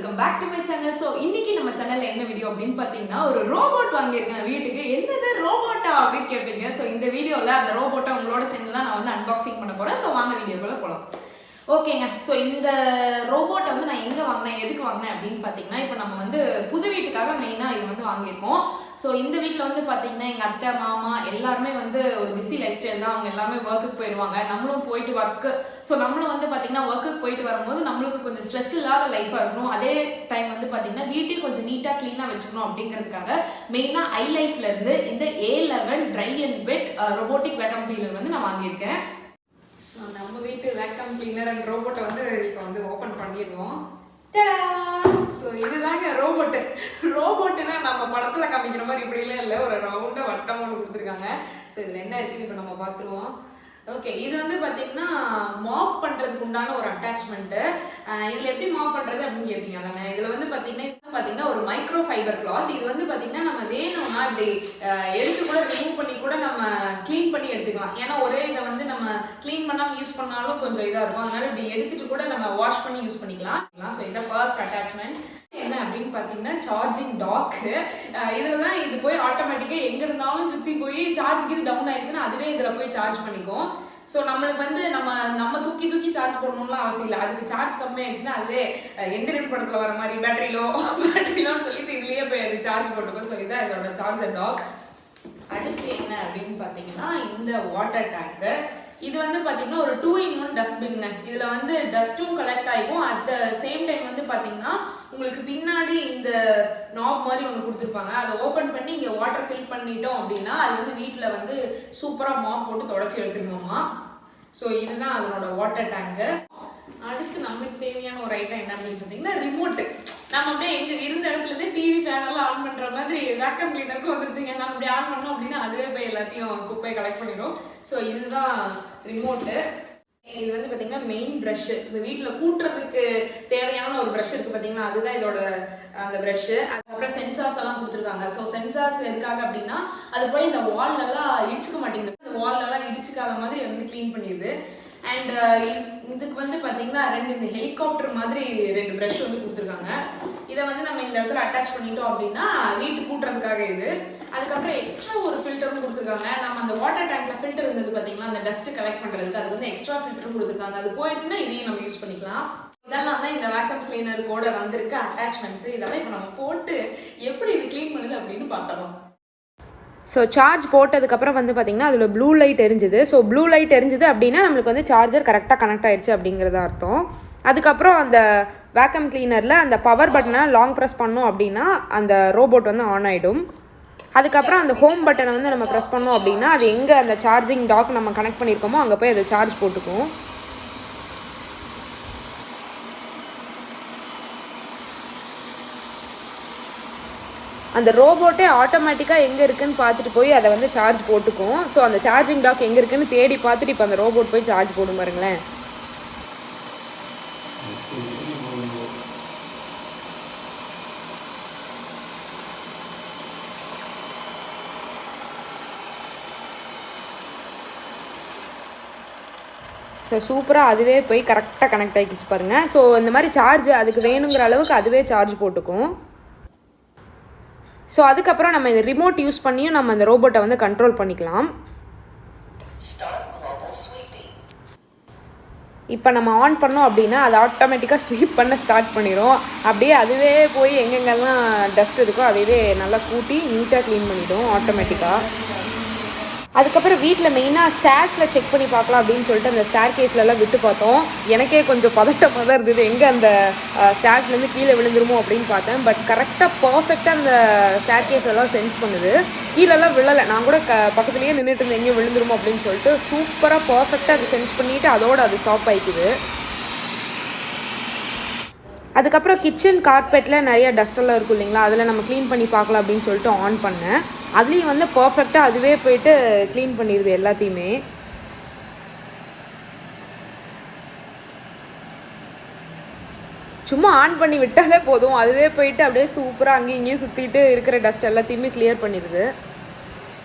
welcome back to my channel. So இன்னைக்கு நம்ம சேனல்ல என்ன வீடியோ அப்படினு பாத்தீங்கன்னா ஒரு ரோபோட் வாங்கியிருக்கேன் வீட்டுக்கு. என்னது ரோபோட்டா அப்படினு கேப்பீங்க. சோ இந்த வீடியோல அந்த ரோபோட்டை உங்களோட சேர்ந்து தான் நான் வந்து அன்பாக்சிங் பண்ண போறேன். சோ வாங்க வீடியோக்குள்ள போலாம். ஓகேங்க. ஸோ இந்த ரோபோட்டை வந்து நான் எங்கே வாங்கினேன் எதுக்கு வாங்கினேன் அப்படின்னு பார்த்தீங்கன்னா, இப்போ நம்ம வந்து புது வீட்டுக்காக மெயினாக இது வந்து வாங்கியிருக்கோம். ஸோ இந்த வீட்டில் வந்து பார்த்தீங்கன்னா எங்கள் அத்தை மாமா எல்லாருமே வந்து ஒரு பிஸி லைஃப் ஸ்டைல் தான். அவங்க எல்லாமே ஒர்க்குக்கு போயிடுவாங்க, நம்மளும் போயிட்டு நம்மளும் வந்து பார்த்தீங்கன்னா ஒர்க்குக்கு போயிட்டு வரும்போது நம்மளுக்கு கொஞ்சம் ஸ்ட்ரெஸ் இல்லாத லைஃபாக இருக்கணும். அதே டைம் வந்து பார்த்தீங்கன்னா வீட்டையும் கொஞ்சம் நீட்டாக க்ளீனாக வச்சுக்கணும் அப்படிங்கிறதுக்காக மெயினாக ILIFEலேருந்து இந்த A11 try and wet robotic vacuum cleaner வந்து நான் வாங்கியிருக்கேன். ஸோ நம்ம வீட்டு வேக்யூம் கிளீனர் அண்ட் ரோபோட்டை வந்து இப்போ வந்து ஓப்பன் பண்ணிடுவோம். ஸோ இதுதாங்க ரோபோட்டுன்னா நம்ம படத்தில் காமிக்கிற மாதிரி இப்படிலாம் இல்லை, ஒரு ரவுண்டாக வட்டம் ஒன்று கொடுத்துருக்காங்க. ஸோ இதில் என்ன இருக்குன்னு இப்போ நம்ம பார்த்துருவோம். ஓகே, இது வந்து பார்த்தீங்கன்னா மாப் பண்ணுறதுக்கு உண்டான ஒரு அட்டாச்மெண்ட்டு. இதில் எப்படி மாப் பண்ணுறது அப்படின்னு கேட்பீங்க தானே. இதில் வந்து பார்த்தீங்கன்னா ஒரு மைக்ரோஃபைபர் கிளாத். இது வந்து பார்த்தீங்கன்னா நம்ம வேணும்னா இப்படி எடுத்து கூட ரிமூவ் பண்ணி கூட நம்ம க்ளீன் பண்ணி எடுத்துக்கலாம். ஏன்னா ஒரே இதை வந்து நம்ம க்ளீன் பண்ணாமல் யூஸ் பண்ணாலும் கொஞ்சம் இதாக இருக்கும். அதனால இப்படி எடுத்துட்டு கூட நம்ம வாஷ் பண்ணி யூஸ் பண்ணிக்கலாம். ஸோ இதை ஃபர்ஸ்ட் அட்டாச்மெண்ட் என்ன அப்படின்னு பார்த்தீங்கன்னா சார்ஜிங் டாக்கு. இதில் தான் இது போய் ஆட்டோமேட்டிக்காக எங்கே இருந்தாலும் சுற்றி போய் சார்ஜுக்கு இது டவுன் ஆயிடுச்சுன்னா அதுவே இதில் போய் சார்ஜ் பண்ணிக்கும். ஸோ நம்மளுக்கு வந்து நம்ம தூக்கி சார்ஜ் பண்ணணும்லாம் அவசியம் இல்லை. அதுக்கு சார்ஜ் கம்மியாயிடுச்சுன்னா அதுவே எந்திரன் படத்தில் வர மாதிரி பேட்டரிலோன்னு சொல்லிட்டு இதுலேயே போய் அது சார்ஜ் போட்டுக்கும். ஸோ இதான் இதோட சார்ஜர் டாக். அடுத்து என்ன அப்படின்னு பார்த்தீங்கன்னா இந்த வாட்டர் டேங்க்கு. இது வந்து பார்த்தீங்கன்னா ஒரு 2-in-1 டஸ்ட்பின்ங்க. இதில் வந்து டஸ்ட்டும் கலெக்ட் ஆகிக்கும். அட் த சேம் டைம் வந்து பார்த்தீங்கன்னா உங்களுக்கு பின்னாடி இந்த நாப் மாதிரி ஒன்று கொடுத்துருப்பாங்க. அதை ஓப்பன் பண்ணி இங்கே வாட்டர் ஃபில் பண்ணிட்டோம் அப்படின்னா அது வந்து வீட்டில் வந்து சூப்பராக மாப் போட்டு தொடச்சி எடுத்துருவோமா. ஸோ இதுதான் அதனோட வாட்டர் டேங்கு. அடுத்து நம்மளுக்கு தேவையான ஒரு ஐட்டம் என்ன அப்படின்னு பார்த்தீங்கன்னா ரிமோட்டு. நம்ம அப்படியே எங்கள் இருந்த இடத்துலேருந்து டிவி ஃபேனெல்லாம் ஆன் பண்ணுற மாதிரி வேக்யூம் கிளீனருக்கும் வந்துருச்சுங்க. நம்ம அப்படி ஆன் பண்ணோம் அப்படின்னா அதுவே போய் எல்லாத்தையும் குப்பையை கலெக்ட் பண்ணிடும். ஸோ இதுதான் ரிமோட்டு. இது வந்து பார்த்தீங்கன்னா மெயின் ப்ரஷ்ஷு. இந்த வீட்டில் கூட்டுறதுக்கு தேவையான ஒரு ப்ரஷ் இருக்குது பார்த்தீங்கன்னா, அதுதான் இதோட அந்த ப்ரஷ்ஷு. அதுக்கப்புறம் சென்சார்ஸ் எல்லாம் கொடுத்துருக்காங்க. ஸோ சென்சார்ஸ் எதுக்காக அப்படின்னா அது போய் இந்த வால்லெல்லாம் இடிச்சுக்க மாட்டேங்குது. இந்த வால்லெல்லாம் இடிச்சுக்காத மாதிரி வந்து க்ளீன் பண்ணிடுது. அண்ட் இதுக்கு வந்து பார்த்தீங்கன்னா இந்த ஹெலிகாப்டர் மாதிரி 2 ப்ரஷ் வந்து கொடுத்துருக்காங்க. இதை வந்து நம்ம இந்த இடத்துல அட்டாச் பண்ணிட்டோம் அப்படின்னா வீட்டு கூட்டுறதுக்காக இது. அதுக்கப்புறம் எக்ஸ்ட்ரா ஒரு ஃபில்டரும் கொடுத்துருக்காங்க. நம்ம அந்த வாட்டர் டேங்க்ல ஃபில்டர் இருந்தது பார்த்தீங்கன்னா அந்த டஸ்ட் கலெக்ட் பண்ணுறதுக்கு அதுக்கு வந்து எக்ஸ்ட்ரா ஃபில்டரும் கொடுத்துருக்காங்க. அது போயிடுச்சுன்னா இதையும் நம்ம யூஸ் பண்ணிக்கலாம். இதெல்லாம் தான் இந்த வேக்யூம் கிளீனர் கூட வந்திருக்க அட்டாச்மெண்ட்ஸு. இதெல்லாம் இப்போ நம்ம போட்டு எப்படி இது க்ளீன் பண்ணுது அப்படின்னு பார்த்தோம். ஸோ சார்ஜ் போட்டதுக்கப்புறம் வந்து பார்த்திங்கன்னா அதில் ப்ளூ லைட் எரிஞ்சுது. ஸோ ப்ளூ லைட் எரிஞ்சுது அப்படின்னா நம்மளுக்கு வந்து சார்ஜர் கரெக்டாக கனெக்ட் ஆகிடுச்சு அப்படிங்கிறத அர்த்தம். அதுக்கப்புறம் அந்த வேக்யூம் கிளீனரில் அந்த பவர் பட்டனை லாங் ப்ரெஸ் பண்ணோம் அப்படின்னா அந்த ரோபோட் வந்து ஆன் ஆகிடும். அதுக்கப்புறம் அந்த ஹோம் பட்டனை வந்து நம்ம ப்ரெஸ் பண்ணோம் அப்படின்னா அது எங்கே அந்த சார்ஜிங் டாக் நம்ம கனெக்ட் பண்ணியிருக்கோமோ அங்கே போய் அதை சார்ஜ் போட்டுக்கும். அந்த ரோபோட்டே ஆட்டோமேட்டிக்காக எங்கே இருக்குன்னு பார்த்துட்டு போய் அதை வந்து சார்ஜ் போட்டுக்கும். ஸோ அந்த சார்ஜிங் டாக் எங்கே இருக்குன்னு தேடி பார்த்துட்டு இப்போ அந்த ரோபோட் போய் சார்ஜ் போடும் பாருங்களேன். ஸோ சூப்பராக அதுவே போய் கரெக்டாக கனெக்ட் ஆகிக்கிச்சு பாருங்கள். ஸோ இந்த மாதிரி சார்ஜ் அதுக்கு வேணுங்கிற அளவுக்கு அதுவே சார்ஜ் போட்டுக்கும். ஸோ அதுக்கப்புறம் நம்ம இந்த ரிமோட் யூஸ் பண்ணியும் நம்ம இந்த ரோபோட்டை வந்து கண்ட்ரோல் பண்ணிக்கலாம். இப்போ நம்ம ஆன் பண்ணோம் அப்படின்னா அது ஆட்டோமேட்டிக்காக ஸ்வீப் பண்ண ஸ்டார்ட் பண்ணிடும். அப்படியே அதுவே போய் எங்கெங்கெல்லாம் டஸ்ட் இருக்கோ அதையே நல்லா கூட்டி நீட்டாக க்ளீன் பண்ணிடும் ஆட்டோமேட்டிக்காக. அதுக்கப்புறம் வீட்டில் மெயினாக ஸ்டேர்ஸில் செக் பண்ணி பார்க்கலாம் அப்படின்னு சொல்லிட்டு அந்த ஸ்டேர் கேஸ்லலாம் விட்டு பார்த்தோம். எனக்கே கொஞ்சம் பதட்டமாக தான் இருந்தது, எங்கே அந்த ஸ்டேர்ஸ்லேருந்து கீழே விழுந்துருமோ அப்படின்னு பார்த்தேன். பட் கரெக்டாக பர்ஃபெக்டாக அந்த ஸ்டேர் கேஸ் எல்லாம் சென்ஸ் பண்ணுது. கீழெல்லாம் விழலை. நான் கூட பக்கத்துலேயே நின்றுட்டு இருந்தேன் எங்கேயும் விழுந்துருமோ அப்படின்னு சொல்லிட்டு. சூப்பராக பர்ஃபெக்டாக அது சென்ஸ் பண்ணிவிட்டு அதோடு அது ஸ்டாப் ஆகிக்குது. அதுக்கப்புறம் கிச்சன் கார்பெட்டில் நிறைய டஸ்டெல்லாம் இருக்கும் இல்லைங்களா, அதில் நம்ம க்ளீன் பண்ணி பார்க்கலாம் அப்படின்னு சொல்லிட்டு ஆன் பண்ணேன். அதுலேயும் வந்து பர்ஃபெக்டாக அதுவே போயிட்டு க்ளீன் பண்ணிடுது எல்லாத்தையுமே. சும்மா ஆன் பண்ணி விட்டாலே போதும், அதுவே போயிட்டு அப்படியே சூப்பராக அங்கேயும் இங்கேயும் சுற்றிட்டு இருக்கிற டஸ்ட் எல்லாத்தையுமே கிளியர் பண்ணிடுது.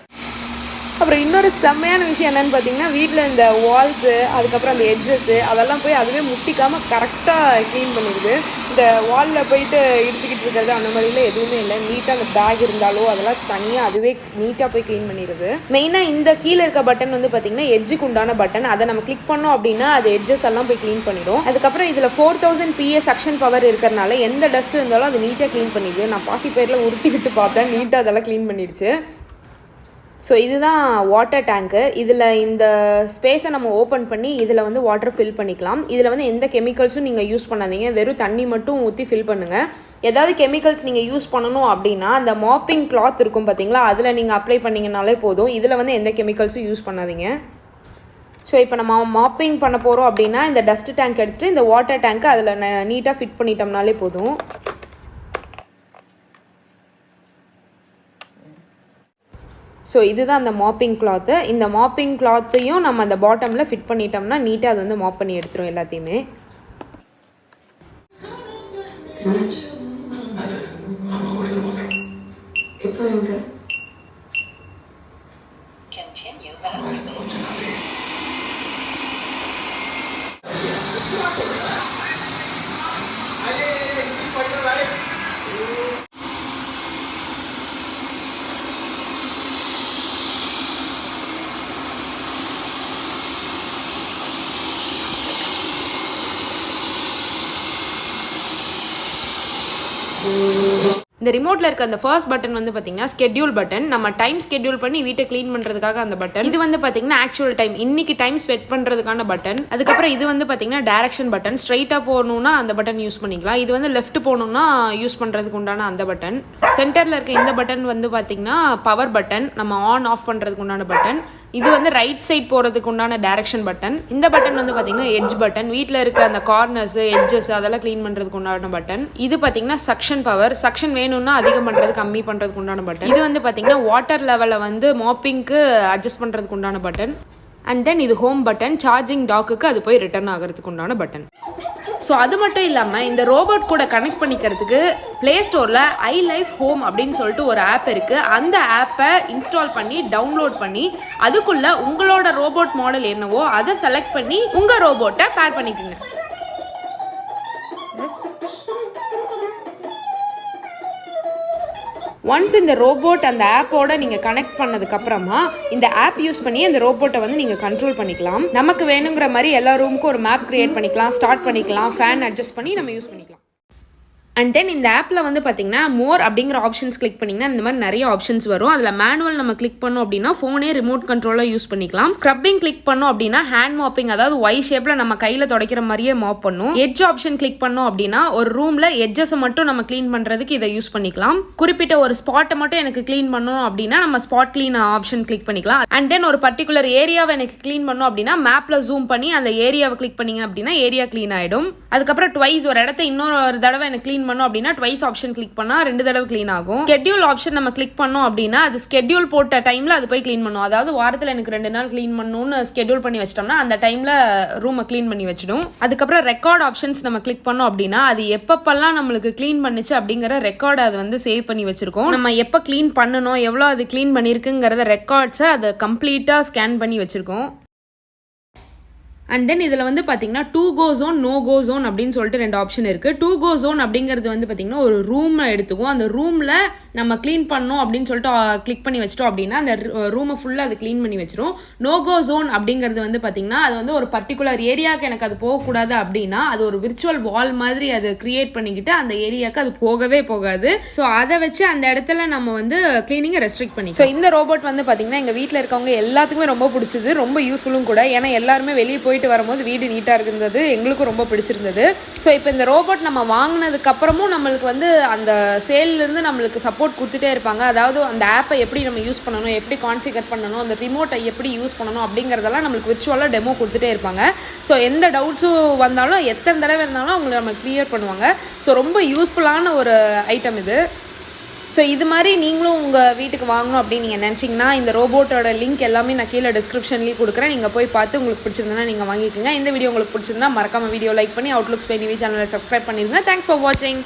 அப்புறம் இன்னொரு செம்மையான விஷயம் என்னென்னு பார்த்தீங்கன்னா வீட்டில் இந்த வால்ஸு அதுக்கப்புறம் அந்த எட்ஜஸ்ஸு அதெல்லாம் போய் அதுவே முட்டிக்காமல் கரெக்டாக க்ளீன் பண்ணிடுது. இந்த வாலில் போயிட்டு இடிச்சிக்கிட்டு இருக்கிறது அந்த மாதிரிலாம் எதுவுமே இல்லை. நீட்டாக அந்த பேக் இருந்தாலோ அதெல்லாம் தனியாக அதுவே நீட்டாக போய் க்ளீன் பண்ணிடுது. மெயினாக இந்த கீழே இருக்க பட்டன் வந்து பார்த்திங்கன்னா எட்ஜுக்கு உண்டான பட்டன். அதை நம்ம கிளிக் பண்ணோம் அப்படின்னா அது எட்ஜஸ் எல்லாம் போய் க்ளீன் பண்ணிடும். அதுக்கப்புறம் இதில் 4000 PA சக்ஷன் பவர் இருக்கிறனால எந்த டஸ்ட் இருந்தாலும் அது நீட்டாக க்ளீன் பண்ணிடுது. நான் பாசி பேரில் உருட்டி விட்டு பார்த்தேன், நீட்டாக அதெல்லாம் க்ளீன் பண்ணிடுச்சு. ஸோ இதுதான் வாட்டர் டேங்க்கு. இதில் இந்த ஸ்பேஸை நம்ம ஓப்பன் பண்ணி இதில் வந்து வாட்டர் ஃபில் பண்ணிக்கலாம். இதில் வந்து எந்த கெமிக்கல்ஸும் நீங்கள் யூஸ் பண்ணாதீங்க, வெறும் தண்ணி மட்டும் ஊற்றி ஃபில் பண்ணுங்கள். ஏதாவது கெமிக்கல்ஸ் நீங்கள் யூஸ் பண்ணணும் அப்படின்னா அந்த மாப்பிங் கிளாத் இருக்கும் பார்த்தீங்களா, அதில் நீங்கள் அப்ளை பண்ணிங்கனாலே போதும். இதில் வந்து எந்த கெமிக்கல்ஸும் யூஸ் பண்ணாதீங்க. ஸோ இப்போ நம்ம மாப்பிங் பண்ண போகிறோம் அப்படின்னா இந்த டஸ்ட் டேங்க் எடுத்துகிட்டு இந்த வாட்டர் டேங்க்கை அதில் நீட்டாக ஃபிட் பண்ணிட்டோம்னாலே போதும். ஸோ இதுதான் அந்த மாப்பிங் கிளாத்து. இந்த மாப்பிங் கிளாத்தையும் நம்ம அந்த பாட்டமில் ஃபிட் பண்ணிட்டோம்னா நீட்டாக அது வந்து மாப் பண்ணி எடுத்துரும் எல்லாத்தையுமே. இந்த ரிமோட்டில் இருக்க அந்த ஃபர்ஸ்ட் பட்டன் வந்து பார்த்தீங்கன்னா ஸ்கெட்யூல் பட்டன். நம்ம டைம் ஸ்கெட்யூல் பண்ணி வீட்டை க்ளீன் பண்ணுறதுக்காக அந்த பட்டன். இது வந்து பார்த்தீங்கன்னா ஆக்சுவல் டைம், இன்னைக்கு டைம் ஸ்பெட் பண்ணுறதுக்கான பட்டன். அதுக்கப்புறம் இது வந்து பார்த்தீங்கன்னா டைரக்ஷன் பட்டன். ஸ்ட்ரைட்டாக போகணுன்னா அந்த பட்டன் யூஸ் பண்ணிக்கலாம். இது வந்து லெஃப்ட் போகணுன்னா யூஸ் பண்ணுறதுக்கு உண்டான அந்த பட்டன். சென்டரில் இருக்க இந்த பட்டன் வந்து பார்த்தீங்கன்னா பவர் பட்டன், நம்ம ஆன் ஆஃப் பண்ணுறதுக்கு உண்டான பட்டன். இது வந்து ரைட் சைட் போகிறதுக்கு உண்டான டைரக்ஷன் பட்டன். இந்த பட்டன் வந்து பார்த்தீங்கன்னா எட்ஜ் பட்டன், வீட்டில் இருக்க அந்த கார்னர்ஸ் எட்ஜஸ் அதெல்லாம் க்ளீன் பண்ணுறதுக்கு உண்டான பட்டன். இது பார்த்தீங்கன்னா சக்ஷன் பவர், சக்ஷன் வேணும்னா அதிகம் பண்ணுறது கம்மி பண்ணுறதுக்கு உண்டான பட்டன். இது வந்து பார்த்தீங்கன்னா வாட்டர் லெவலை வந்து மாப்பிங்க்கு அட்ஜஸ்ட் பண்ணுறதுக்கு உண்டான பட்டன். அண்ட் தென் இது ஹோம் பட்டன், சார்ஜிங் டாக்குக்கு அது போய் ரிட்டர்ன் ஆகிறதுக்கு உண்டான பட்டன். ஸோ அது மட்டும் இல்லாமல் இந்த ரோபோட் கூட கனெக்ட் பண்ணிக்கிறதுக்கு ப்ளே ஸ்டோரில் ILIFE ஹோம் அப்படின்னு சொல்லிட்டு ஒரு ஆப் இருக்குது. அந்த ஆப்பை இன்ஸ்டால் பண்ணி டவுன்லோட் பண்ணி அதுக்குள்ளே உங்களோட ரோபோட் மாடல் என்னவோ அதை செலக்ட் பண்ணி உங்கள் ரோபோட்டை பேர் பண்ணிக்கோங்க. ஒன்ஸ் இந்த ரோபோட் அந்த ஆப்போட நீங்கள் கனெக்ட் பண்ணதுக்கப்புறமா இந்த ஆப் யூஸ் பண்ணி அந்த ரோபோட்டை வந்து நீங்கள் கண்ட்ரோல் பண்ணிக்கலாம். நமக்கு வேணுங்கிற மாதிரி எல்லா ரூமுக்கும் ஒரு மேப் கிரியேட் பண்ணிக்கலாம், ஸ்டார்ட் பண்ணிக்கலாம், ஃபேன் அட்ஜஸ்ட் பண்ணி நம்ம யூஸ் பண்ணிக்கலாம். அண்ட் தென் இந்த ஆப்பில் வந்து பார்த்தீங்கன்னா மோர் அப்படிங்கிற ஆப்ஷன்ஸ் கிளிக் பண்ணிங்கன்னா இந்த மாதிரி நிறைய ஆப்ஷன்ஸ் வரும். அதில் மேனுவல் நம்ம கிளிக் பண்ணோம் அப்படின்னா ஃபோனே ரிமோட் கண்ட்ரோலாக யூஸ் பண்ணிக்கலாம். ஸ்க்ரப்பிங் கிளிக் பண்ணோம் அப்படின்னா ஹேண்ட் மாப்பிங், அதாவது ஒய் ஷேப்பில் நம்ம கையில் துடைக்கிற மாதிரியே மாப் பண்ணும். எட்ஜ் ஆப்ஷன் கிளிக் பண்ணோம் அப்படின்னா ஒரு ரூமில் எட்ஜஸை மட்டும் நம்ம க்ளீன் பண்ணுறதுக்கு இதை யூஸ் பண்ணிக்கலாம். குறிப்பிட்ட ஒரு ஸ்பாட்டை மட்டும் எனக்கு க்ளீன் பண்ணணும் அப்படின்னா நம்ம ஸ்பாட் க்ளீன் ஆப்ஷன் கிளிக் பண்ணிக்கலாம். அண்ட் தென் ஒரு பர்டிகுலர் ஏரியாவை எனக்கு க்ளீன் பண்ணணும் அப்படின்னா மேப்பில் ஜூம் பண்ணி அந்த ஏரியாவை கிளிக் பண்ணிங்க அப்படின்னா ஏரியா க்ளீன் ஆகிடும். அதுக்கப்புறம் ட்வைஸ் ஒரு இடத்த இன்னொரு தடவை எனக்கு க்ளீன் பண்ணோம் அப்படின்னா ட்வைஸ் ஆப்ஷன் கிளிக் பண்ணா 2 தடவை க்ளீன் ஆகும். ஸ்கெட்யூல் ஆப்ஷன் நம்ம கிளிக் பண்ணோம் அப்படின்னா அது ஸ்கெட்யூல் போட்ட டைம்ல அது போய் க்ளீன் பண்ணும். அதாவது வாரத்தில் எனக்கு 2 நாள் க்ளீன் பண்ணணும்னு ஸ்கெட்யூல் பண்ணி வச்சிட்டோம்னா அந்த டைம்ல ரூமை க்ளீன் பண்ணி வச்சிடும். அதுக்கப்புறம் ரெக்கார்ட் ஆப்ஷன்ஸ் நம்ம கிளிக் பண்ணோம் அப்படின்னா அது எப்பப்பெல்லாம் நம்மளுக்கு க்ளீன் பண்ணுச்சு அப்படிங்கிற ரெக்கார்டை அது வந்து சேவ் பண்ணி வச்சிருக்கோம். நம்ம எப்போ க்ளீன் பண்ணணும், எவ்வளோ அது க்ளீன் பண்ணியிருக்குங்கிறத ரெக்கார்ட்ஸை அதை கம்ப்ளீட்டாக ஸ்கேன் பண்ணி வச்சிருக்கோம். அண்ட் தென் இதில் வந்து பார்த்தீங்கன்னா 2 go zone, no go zone அப்படின்னு சொல்லிட்டு 2 ஆப்ஷன் இருக்குது. 2 go zone அப்படிங்கிறது வந்து பார்த்தீங்கன்னா ஒரு ரூமை எடுத்துக்கும். அந்த ரூமில் நம்ம க்ளீன் பண்ணோம் அப்படின்னு சொல்லிட்டு கிளிக் பண்ணி வச்சிட்டோம் அப்படின்னா அந்த ரூமை ஃபுல்லாக அது க்ளீன் பண்ணி வச்சிரும். நோ கோ ஜோன் அப்படிங்கிறது வந்து பார்த்தீங்கன்னா அது வந்து ஒரு பர்டிகுலர் ஏரியாவுக்கு எனக்கு அது போகக்கூடாது அப்படின்னா அது ஒரு விர்ச்சுவல் வால் மாதிரி அது கிரியேட் பண்ணிக்கிட்டு அந்த ஏரியாவுக்கு அது போகவே போகாது. ஸோ அதை வச்சு அந்த இடத்துல நம்ம வந்து க்ளீனிங்கை ரெஸ்ட்ரிக்ட் பண்ணி. ஸோ இந்த ரோபோட் வந்து பார்த்தீங்கன்னா எங்கள் வீட்டில் இருக்கவங்க எல்லாத்துக்குமே ரொம்ப பிடிச்சது, ரொம்ப யூஸ்ஃபுல்லும் கூட. ஏன்னா எல்லாருமே வெளியே போயிட்டு வரும்போது வீடு நீட்டாக இருந்தது, எங்களுக்கும் ரொம்ப பிடிச்சிருந்தது. ஸோ இப்போ இந்த ரோபோட் நம்ம வாங்கினதுக்கு அப்புறமும் நம்மளுக்கு வந்து அந்த சேல்லேருந்து நம்மளுக்கு சப்போர்ட் கொடுத்துட்டே இருப்பாங்க. அதாவது அந்த ஆப்பை எப்படி நம்ம யூஸ் பண்ணணும், எப்படி கான்ஃபிகர் பண்ணணும், அந்த ரிமோட்டை எப்படி யூஸ் பண்ணணும் அப்படிங்கிறதெல்லாம் நம்மளுக்கு விர்ச்சுவலாக டெமோ கொடுத்துட்டே இருப்பாங்க. ஸோ எந்த டவுட்ஸும் வந்தாலும் எத்தனை தடவை இருந்தாலும் அவங்க நம்ம கிளியர் பண்ணுவாங்க. ஸோ ரொம்ப யூஸ்ஃபுல்லான ஒரு ஐட்டம் இது. ஸோ இது மாதிரி நீங்களும் உங்கள் வீட்டுக்கு வாங்கணும் அப்படின்னு நீங்கள் நினச்சிங்கன்னா இந்த ரோபோட்டோட லிங்க் எல்லாமே நான் கீழே டிஸ்கிரிப்ஷன்லேயும் கொடுக்குறேன். நீங்கள் போய் பார்த்து உங்களுக்கு பிடிச்சிருந்தனா நீங்கள் வாங்கிக்கோங்க. இந்த வீடியோ உங்களுக்கு பிடிச்சிருந்தா மறக்காமல் வீடியோ லைக் பண்ணி அவுட்லுக்ஸ் பை நிவி சேனலை சப்ஸ்கிரைப் பண்ணிடுங்க. தேங்க்ஸ் ஃபார் வாட்சிங்.